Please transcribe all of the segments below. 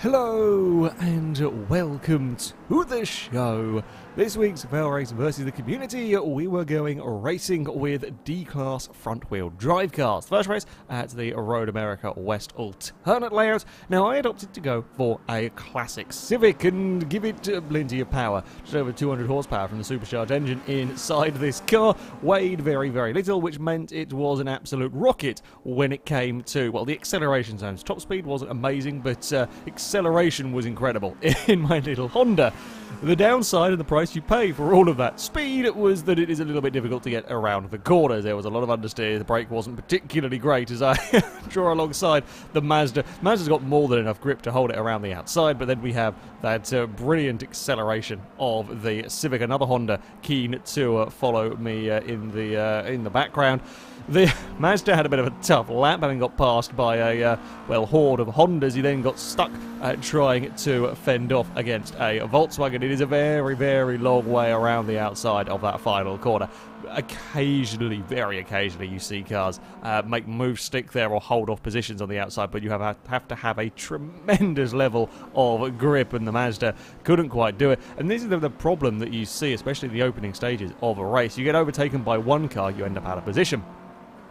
Hello and welcome to the show. This week's FailRace versus the community, we were going racing with D-Class front-wheel drive cars. First race at the Road America West alternate layout. Now, I opted to go for a classic Civic and give it plenty of power. Just over 200 horsepower from the supercharged engine inside this car. Weighed very, very little, which meant it was an absolute rocket when it came to, well, the acceleration zones. Top speed wasn't amazing, but acceleration was incredible in my little Honda. The downside and the price you pay for all of that speed was that it is a little bit difficult to get around the corners. There was a lot of understeer. The brake wasn't particularly great as I draw alongside the Mazda. Mazda's got more than enough grip to hold it around the outside, but then we have that brilliant acceleration of the Civic. Another Honda keen to follow me in the background. The Mazda had a bit of a tough lap, having got passed by a, horde of Hondas. He then got stuck trying to fend off against a Volkswagen. It is a very, very long way around the outside of that final corner. Occasionally, very occasionally, you see cars make moves, stick there, or hold off positions on the outside, but you have to have a tremendous level of grip, and the Mazda couldn't quite do it. And this is the problem that you see, especially in the opening stages of a race. You get overtaken by one car, you end up out of position.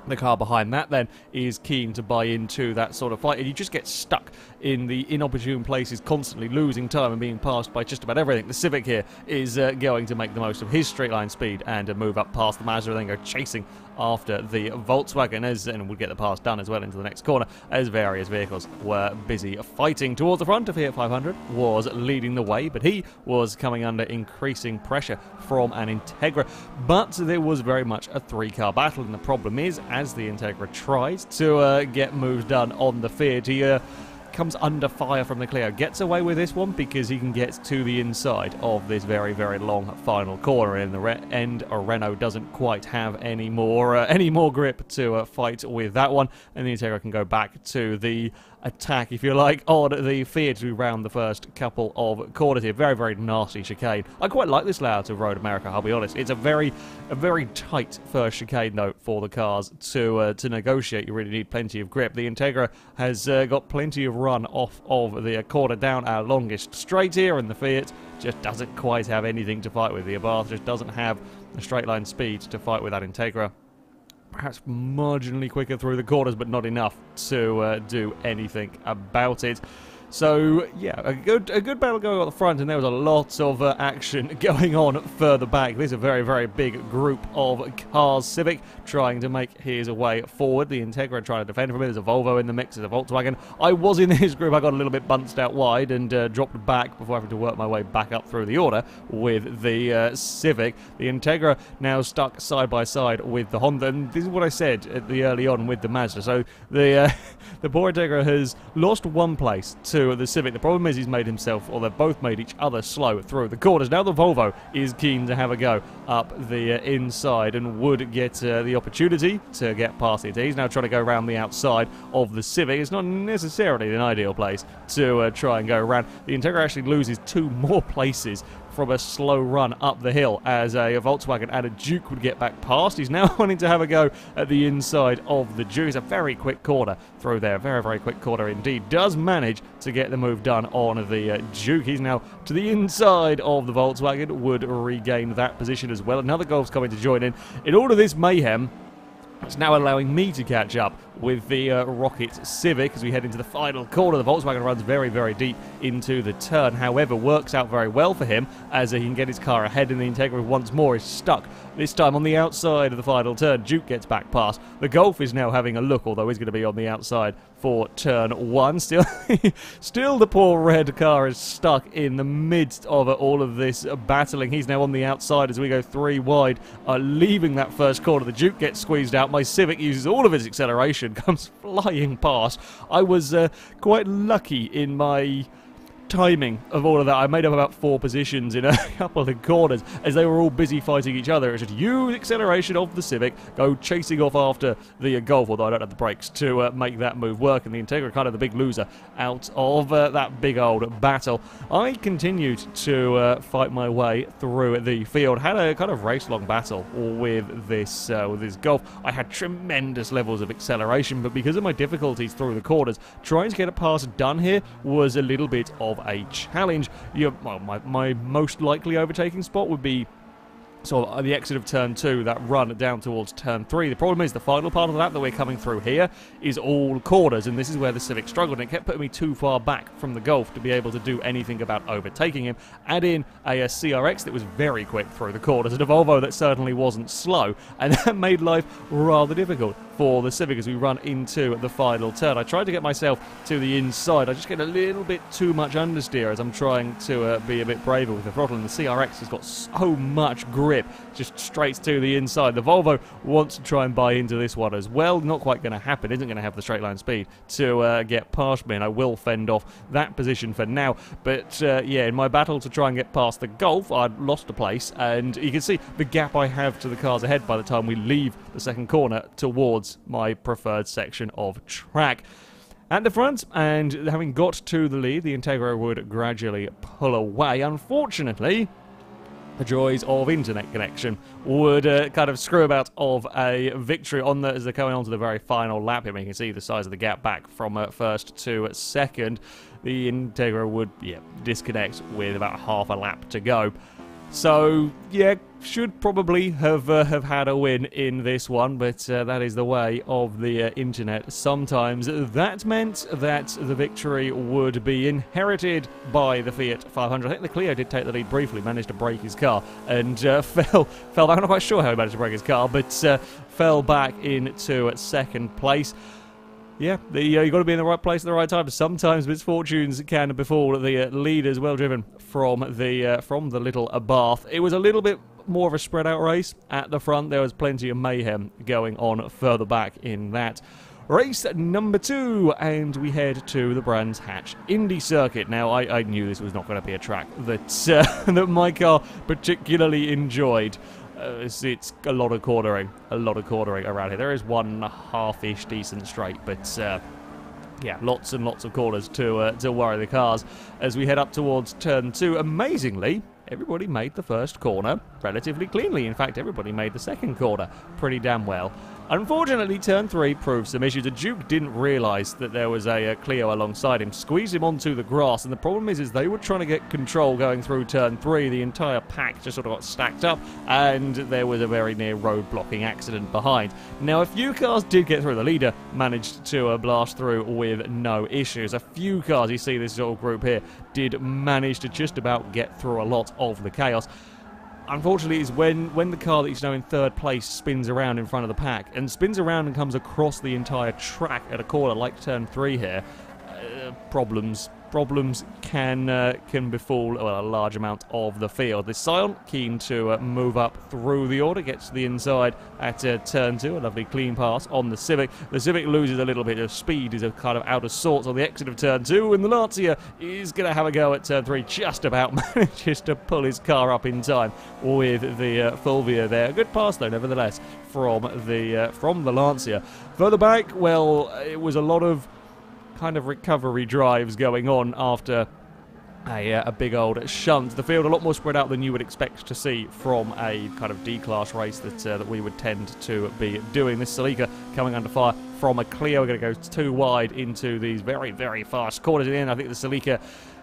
The car behind that then is keen to buy into that sort of fight, and you just get stuck in the inopportune places, constantly losing time and being passed by just about everything. The Civic here is going to make the most of his straight line speed and move up past the Mazda and then go chasing after the Volkswagen, and would get the pass done as well into the next corner as various vehicles were busy fighting. Towards the front, a Fiat 500 was leading the way, but he was coming under increasing pressure from an Integra. But there was very much a three-car battle, and the problem is, as the Integra tries to get moves done on the Fiat, he comes under fire from the Clio. Gets away with this one because he can get to the inside of this very, very long final corner. In the end, a Renault doesn't quite have any more grip to fight with that one, and the Integra can go back to the attack, if you like, on the Fiat to round the first couple of corners here. Very, very nasty chicane. I quite like this layout of Road America, I'll be honest. It's a very tight first chicane, though, for the cars to negotiate. You really need plenty of grip. The Integra has got plenty of run off of the corner down our longest straight here, and the Fiat just doesn't quite have anything to fight with. The Abarth just doesn't have the straight line speed to fight with that Integra. Perhaps marginally quicker through the corners, but not enough to do anything about it. So, yeah, a good battle going on the front, and there was a lot of action going on further back. This is a very, very big group of cars. Civic trying to make his way forward. The Integra trying to defend from it. There's a Volvo in the mix. There's a Volkswagen. I was in this group. I got a little bit bunched out wide and dropped back before having to work my way back up through the order with the Civic. The Integra now stuck side by side with the Honda. And this is what I said at the early on with the Mazda. So the poor Integra has lost one place to the Civic. The problem is he's made himself, or they've both made each other slow through the corners. Now the Volvo is keen to have a go up the inside and would get the opportunity to get past it. He's now trying to go around the outside of the Civic. It's not necessarily an ideal place to try and go around. The Integra actually loses two more places from a slow run up the hill as a Volkswagen and a Duke would get back past. He's now wanting to have a go at the inside of the Duke. It's a very quick corner through there. Very, very quick corner indeed. Does manage to get the move done on the Duke. He's now to the inside of the Volkswagen. Would regain that position as well. Another Golf's coming to join in. In all of this mayhem, it's now allowing me to catch up with the Rocket Civic as we head into the final corner. The Volkswagen runs very, very deep into the turn. However, works out very well for him as he can get his car ahead, and the Integra once more is stuck. This time on the outside of the final turn. Duke gets back past. The Golf is now having a look, although he's going to be on the outside for turn one. Still the poor red car is stuck in the midst of all of this battling. He's now on the outside as we go three wide, leaving that first corner. The Duke gets squeezed out. My Civic uses all of his acceleration, comes flying past. I was quite lucky in my timing of all of that. I made up about 4 positions in a couple of corners as they were all busy fighting each other. It's just use acceleration of the Civic, go chasing off after the Golf, although I don't have the brakes to make that move work, and the Integra kind of the big loser out of that big old battle. I continued to fight my way through the field, had a kind of race-long battle with this Golf. I had tremendous levels of acceleration, but because of my difficulties through the corners, trying to get a pass done here was a little bit of a challenge. Well, my most likely overtaking spot would be sort of the exit of turn 2, that run down towards turn 3. The problem is the final part of the lap that we're coming through here is all corners, and this is where the Civic struggled, and it kept putting me too far back from the Golf to be able to do anything about overtaking him. Add in a CRX that was very quick through the corners, and a Volvo that certainly wasn't slow, and that made life rather difficult for the Civic as we run into the final turn. I tried to get myself to the inside. I just get a little bit too much understeer as I'm trying to be a bit braver with the throttle, and the CRX has got so much grip just straight to the inside. The Volvo wants to try and buy into this one as well. Not quite going to happen. Isn't going to have the straight line speed to get past me, and I will fend off that position for now. But yeah, in my battle to try and get past the Golf, I'd lost a place, and you can see the gap I have to the cars ahead by the time we leave the second corner towards my preferred section of track. At the front, and having got to the lead, the Integra would gradually pull away. Unfortunately, the joys of internet connection would kind of screw about of a victory on as they're going on to the very final lap here. You can see the size of the gap back from first to second. The Integra would disconnect with about half a lap to go. So, yeah, should probably have had a win in this one, but that is the way of the internet sometimes. That meant that the victory would be inherited by the Fiat 500. I think the Clio did take the lead briefly, managed to break his car, and fell back. I'm not quite sure how he managed to break his car, but fell back into second place. Yeah, you got to be in the right place at the right time. Sometimes misfortunes can befall the leaders. Well driven from the little Bath. It was a little bit more of a spread out race at the front. There was plenty of mayhem going on further back in that. Race number 2, and we head to the Brands Hatch Indy Circuit. Now, I knew this was not going to be a track that that my car particularly enjoyed. It's a lot of cornering around here. There is one half-ish decent straight, but yeah, lots and lots of corners to worry the cars as we head up towards turn 2. Amazingly, everybody made the first corner relatively cleanly. In fact, everybody made the second corner pretty damn well. Unfortunately, turn 3 proved some issues. The Duke didn't realise that there was a Clio alongside him, squeezed him onto the grass, and the problem is they were trying to get control going through turn 3. The entire pack just sort of got stacked up, and there was a very near road blocking accident behind. Now, a few cars did get through. The leader managed to blast through with no issues. A few cars, you see this little group here, did manage to just about get through a lot of the chaos. Unfortunately, is when the car that is now in third place spins around in front of the pack, and spins around and comes across the entire track at a corner like turn 3 here, problems can befall a large amount of the field. The Scion keen to move up through the order, gets to the inside at turn 2, a lovely clean pass on the Civic. The Civic loses a little bit of speed, is kind of out of sorts on the exit of turn 2, and the Lancia is going to have a go at turn 3, just about manages to pull his car up in time with the Fulvia there. A good pass though, nevertheless, from the Lancia. Further back, well, it was a lot of kind of recovery drives going on after a big old shunt. The field a lot more spread out than you would expect to see from a kind of D-class race that we would tend to be doing. This Celica coming under fire from a Clio. We're going to go too wide into these very, very fast corners. In the end, I think the Celica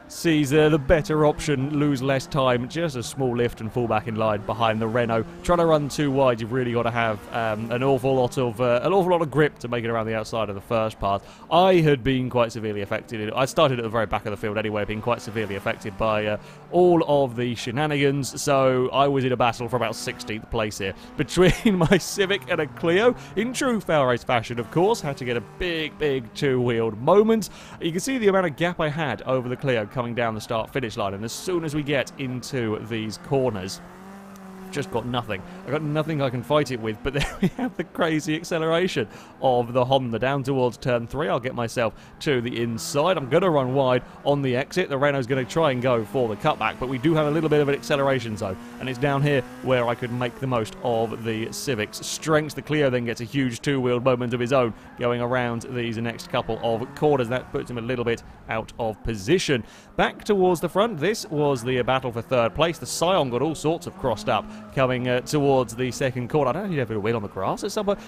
sees the better option, lose less time, just a small lift and fall back in line behind the Renault. Trying to run too wide, you've really got to have an awful lot of grip to make it around the outside of the first part. I had been quite severely affected. I started at the very back of the field anyway, being quite severely affected by all of the shenanigans, so I was in a battle for about 16th place here between my Civic and a Clio. In true FailRace fashion, of course, had to get a big two-wheeled moment. You can see the amount of gap I had over the Clio coming down the start-finish line, and as soon as we get into these corners, just got nothing. I've got nothing I can fight it with, but then we have the crazy acceleration of the Honda down towards turn 3. I'll get myself to the inside. I'm going to run wide on the exit. The Renault's going to try and go for the cutback, but we do have a little bit of an acceleration zone, and it's down here where I could make the most of the Civics' strengths. The Clio then gets a huge two-wheeled moment of his own going around these next couple of quarters. That puts him a little bit out of position. Back towards the front, this was the battle for third place. The Scion got all sorts of crossed up coming towards the second corner. I don't know if you ever win on the grass at some point.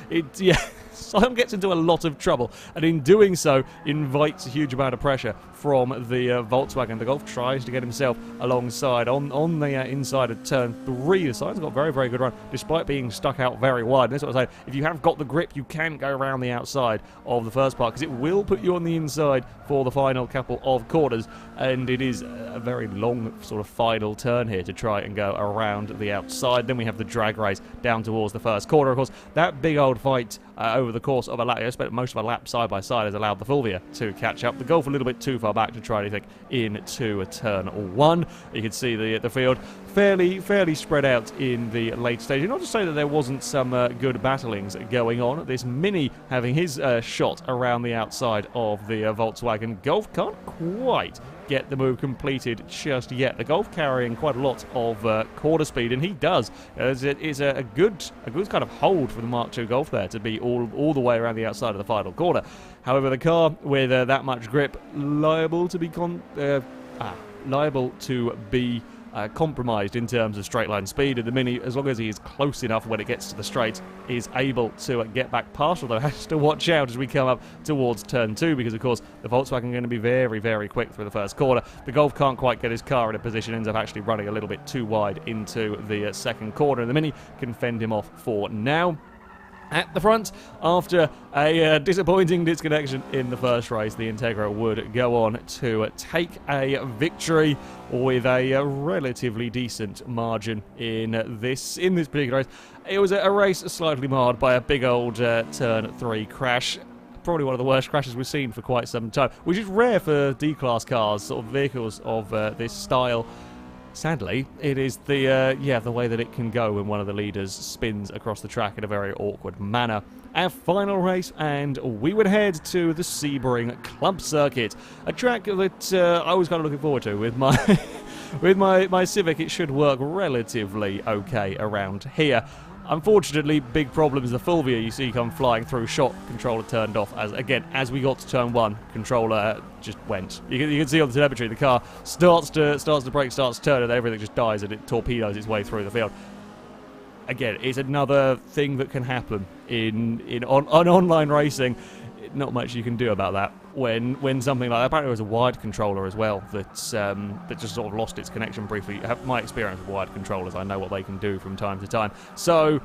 Scion gets into a lot of trouble, and in doing so invites a huge amount of pressure from the Volkswagen. The Golf tries to get himself alongside on the inside of turn 3. The Scion's got a very, very good run, despite being stuck out very wide. And this is what I say, if you have got the grip, you can go around the outside of the first part, because it will put you on the inside for the final couple of quarters, and it is a very long sort of final turn here to try and go around the outside. Then we have the drag race down towards the first corner. Of course, that big old fight over the course of a lap, I spent most of a lap side by side, has allowed the Fulvia to catch up. The Golf a little bit too far back to try anything into a turn 1. You can see the field fairly spread out in the late stage. Not to say that there wasn't some good battlings going on. This Mini having his shot around the outside of the Volkswagen. Golf can't quite get the move completed just yet. The Golf carrying quite a lot of quarter speed, and he does. It is a good kind of hold for the Mark II Golf there to be all the way around the outside of the final corner. However, the car with that much grip liable to be compromised in terms of straight line speed, and the Mini, as long as he is close enough when it gets to the straights, is able to get back past, although has to watch out as we come up towards turn 2, because of course the Volkswagen are going to be very, very quick through the first corner. The Golf can't quite get his car in a position, ends up actually running a little bit too wide into the second corner, and the Mini can fend him off for now. At the front, after a disappointing disconnection in the first race, the Integra would go on to take a victory with a relatively decent margin in this particular race. It was a race slightly marred by a big old turn 3 crash. Probably one of the worst crashes we've seen for quite some time, which is rare for D-Class cars, sort of vehicles of this style. Sadly, it is the way that it can go when one of the leaders spins across the track in a very awkward manner. Our final race, and we would head to the Sebring Club Circuit, a track that I was kind of looking forward to with my with my Civic. It should work relatively okay around here. Unfortunately, big problems. The Fulvia you see come flying through, shot, controller turned off. As we got to turn 1, controller just went. You can see on the telemetry the car starts to brake, starts to turn, and everything just dies, and it torpedoes its way through the field. Again, it's another thing that can happen in online racing. Not much you can do about that when something like that. Apparently, it was a wired controller as well that just sort of lost its connection briefly. My experience with wired controllers, I know what they can do from time to time. So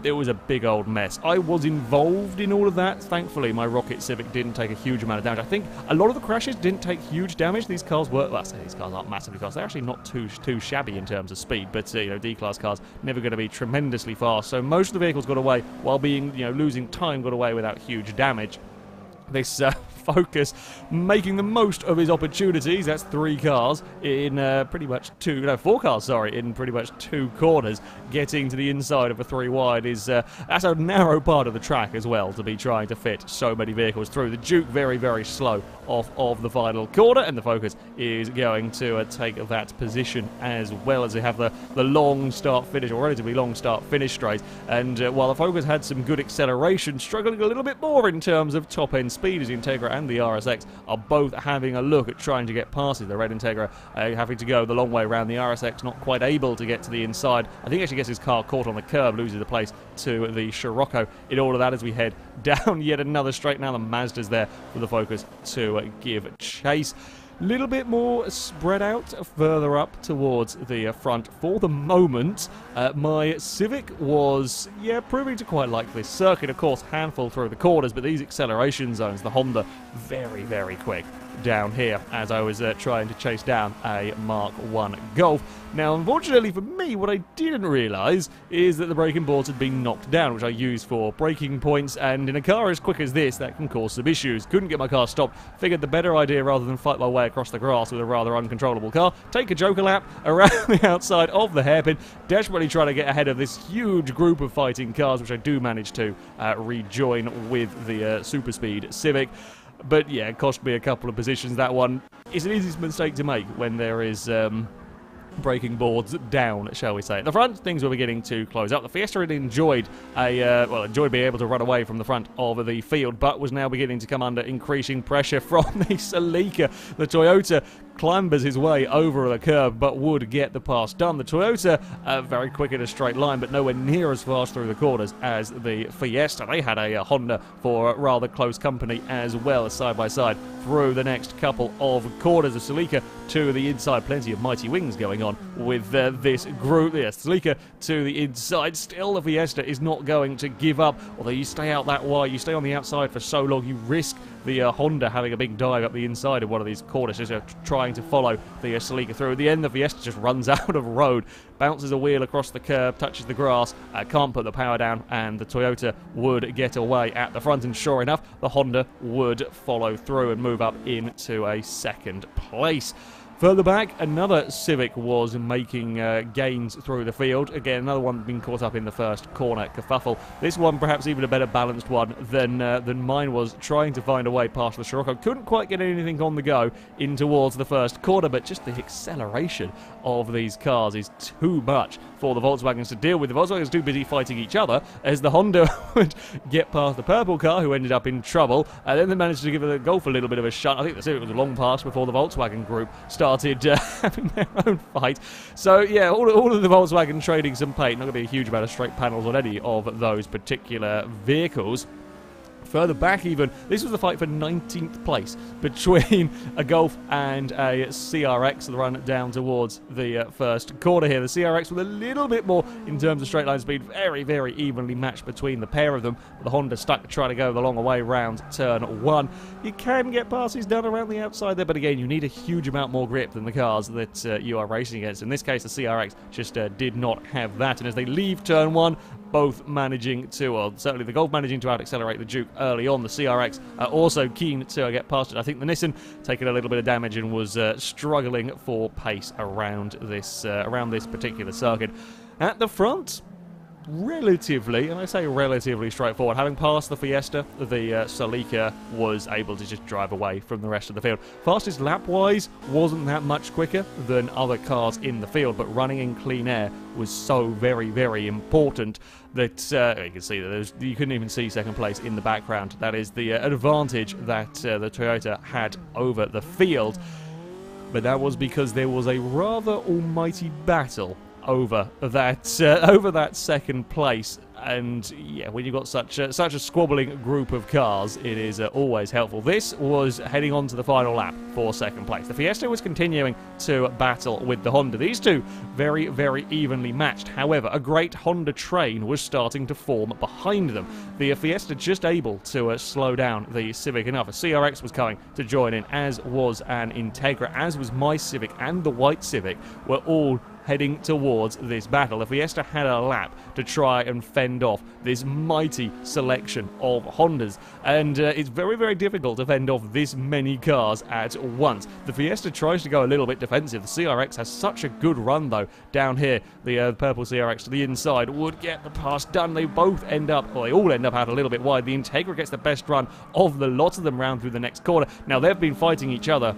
it was a big old mess. I was involved in all of that. Thankfully, my Rocket Civic didn't take a huge amount of damage. I think a lot of the crashes didn't take huge damage. These cars were, well, I say these cars aren't massively fast. They're actually not too shabby in terms of speed, but D-Class cars never going to be tremendously fast. So most of the vehicles got away while being, losing time, got away without huge damage. This Focus making the most of his opportunities. That's 3 cars in pretty much 4 cars, sorry, in pretty much 2 corners. Getting to the inside of a 3 wide is that's a narrow part of the track as well to be trying to fit so many vehicles through. The Duke very, very slow off of the final corner, and the Focus is going to take that position as well, as they have the long start finish, or relatively long start finish straight. And while the Focus had some good acceleration, struggling a little bit more in terms of top end speed, as the Integra and the RSX are both having a look at trying to get past it. The red Integra having to go the long way around, the RSX not quite able to get to the inside. I think actually gets his car caught on the curb, loses the place to the Scirocco in all of that as we head down yet another straight. Now the Mazda's there for the Focus to give chase. Little bit more spread out further up towards the front for the moment. My Civic was, proving to quite like this circuit. Of course, handful through the corners, but these acceleration zones, the Honda, very, very quick. down here as I was trying to chase down a Mark 1 Golf. Now, unfortunately for me, what I didn't realise is that the braking boards had been knocked down, which I use for braking points, and in a car as quick as this, that can cause some issues. Couldn't get my car stopped. Figured the better idea, rather than fight my way across the grass with a rather uncontrollable car, take a joker lap around the outside of the hairpin, desperately trying to get ahead of this huge group of fighting cars, which I do manage to rejoin with the super speed Civic. But yeah, it cost me a couple of positions. That one is an easy mistake to make when there is braking boards down, shall we say. At the front, things were beginning to close up. The Fiesta had enjoyed being able to run away from the front of the field, but was now beginning to come under increasing pressure from the Celica. The Toyota clambers his way over the curb, but would get the pass done. The Toyota, very quick in a straight line, but nowhere near as fast through the corners as the Fiesta. They had a Honda for rather close company as well, side by side through the next couple of corners. The Celica to the inside, plenty of mighty wings going on with this group. Yes, Celica to the inside. Still, the Fiesta is not going to give up. Although you stay out that wide, you stay on the outside for so long, you risk the Honda having a big dive up the inside of one of these corners, just trying to follow the Celica through. At the end, the Fiesta just runs out of road, bounces a wheel across the curb, touches the grass, can't put the power down, and the Toyota would get away at the front. And sure enough, the Honda would follow through and move up into a second place. Further back, another Civic was making gains through the field. Again, another one being caught up in the first corner kerfuffle. This one perhaps even a better balanced one than mine was, trying to find a way past the Scirocco. Couldn't quite get anything on the go in towards the first corner, but just the acceleration of these cars is too much for the Volkswagens to deal with. The Volkswagens too busy fighting each other as the Honda would get past the purple car, who ended up in trouble, and then they managed to give the Golf a little bit of a shunt. I think the Civic was a long pass before the Volkswagen group started having their own fight. So yeah, all of the Volkswagen trading some paint. Not going to be a huge amount of straight panels on any of those particular vehicles. Further back even, this was the fight for 19th place between a Golf and a CRX, the run down towards the first corner here. The CRX with a little bit more in terms of straight line speed, very, very evenly matched between the pair of them. The Honda stuck to try to go the long way round turn 1. You can get passes done around the outside there, but again, you need a huge amount more grip than the cars that you are racing against. In this case, the CRX just did not have that, and as they leave turn 1, both managing to, well, certainly the Golf managing to out-accelerate the Duke early on. The CRX also keen to get past it. I think the Nissan taking a little bit of damage and was struggling for pace around this particular circuit. At the front, relatively, and I say relatively straightforward. Having passed the Fiesta, the Celica was able to just drive away from the rest of the field. Fastest lap-wise wasn't that much quicker than other cars in the field, but running in clean air was so very, very important that you can see that you couldn't even see second place in the background. That is the advantage that the Toyota had over the field. But that was because there was a rather almighty battle over that second place, and yeah, when you've got such a squabbling group of cars, it is always helpful. This was heading on to the final lap for second place. The Fiesta was continuing to battle with the Honda. These two very, very evenly matched. However, a great Honda train was starting to form behind them. The Fiesta just able to slow down the Civic enough. A CRX was coming to join in, as was an Integra, as was my Civic and the white Civic, were all heading towards this battle. The Fiesta had a lap to try and fend off this mighty selection of Hondas, and it's very, very difficult to fend off this many cars at once. The Fiesta tries to go a little bit defensive. The CRX has such a good run though down here. The purple CRX to the inside would get the pass done. They both end up, or they all end up out a little bit wide. The Integra gets the best run of the lot of them round through the next corner. Now they've been fighting each other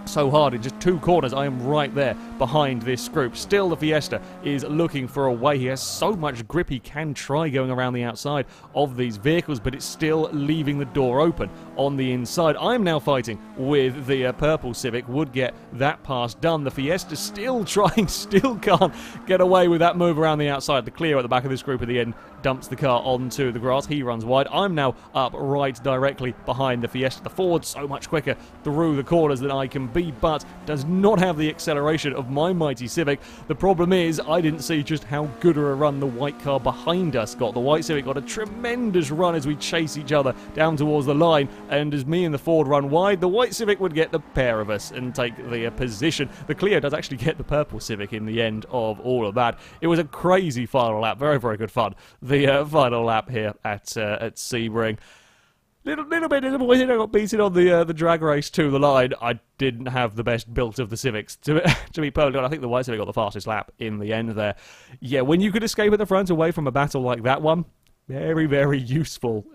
so hard in just two corners. I am right there behind this group. Still, the Fiesta is looking for a way. He has so much grip he can try going around the outside of these vehicles, but it's still leaving the door open on the inside. I'm now fighting with the purple Civic. Would get that pass done. The Fiesta still trying, still can't get away with that move around the outside. The clear at the back of this group at the end dumps the car onto the grass. He runs wide. I'm now up right directly behind the Fiesta. The Ford's so much quicker through the corners than I can be, but does not have the acceleration of my mighty Civic. The problem is, I didn't see just how good of a run the white car behind us got. The white Civic got a tremendous run as we chase each other down towards the line, and as me and the Ford run wide, the white Civic would get the pair of us and take the position. The Clio does actually get the purple Civic in the end of all of that. It was a crazy final lap, very, very good fun. The final lap here at Sebring. Little bit disappointed I got beaten on the drag race to the line. I didn't have the best built of the Civics, to be perfectly honest. I think the white Civic got the fastest lap in the end there. Yeah, when you could escape at the front away from a battle like that one, very, very useful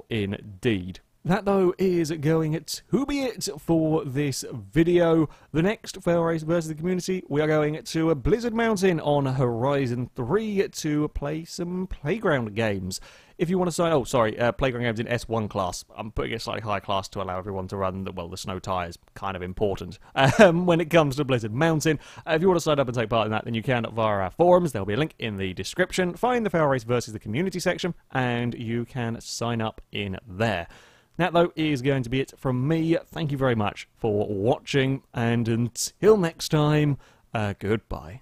indeed. That, though, is going to be it for this video. The next FailRace versus the community, we are going to Blizzard Mountain on Horizon 3 to play some playground games. If you want to sign... Oh, sorry, playground games in S1 class. I'm putting it slightly high class to allow everyone to run... Well, the snow tyre is kind of important when it comes to Blizzard Mountain. If you want to sign up and take part in that, then you can via our forums. There'll be a link in the description. Find the FailRace versus the community section, and you can sign up in there. That, though, is going to be it from me. Thank you very much for watching, and until next time, goodbye.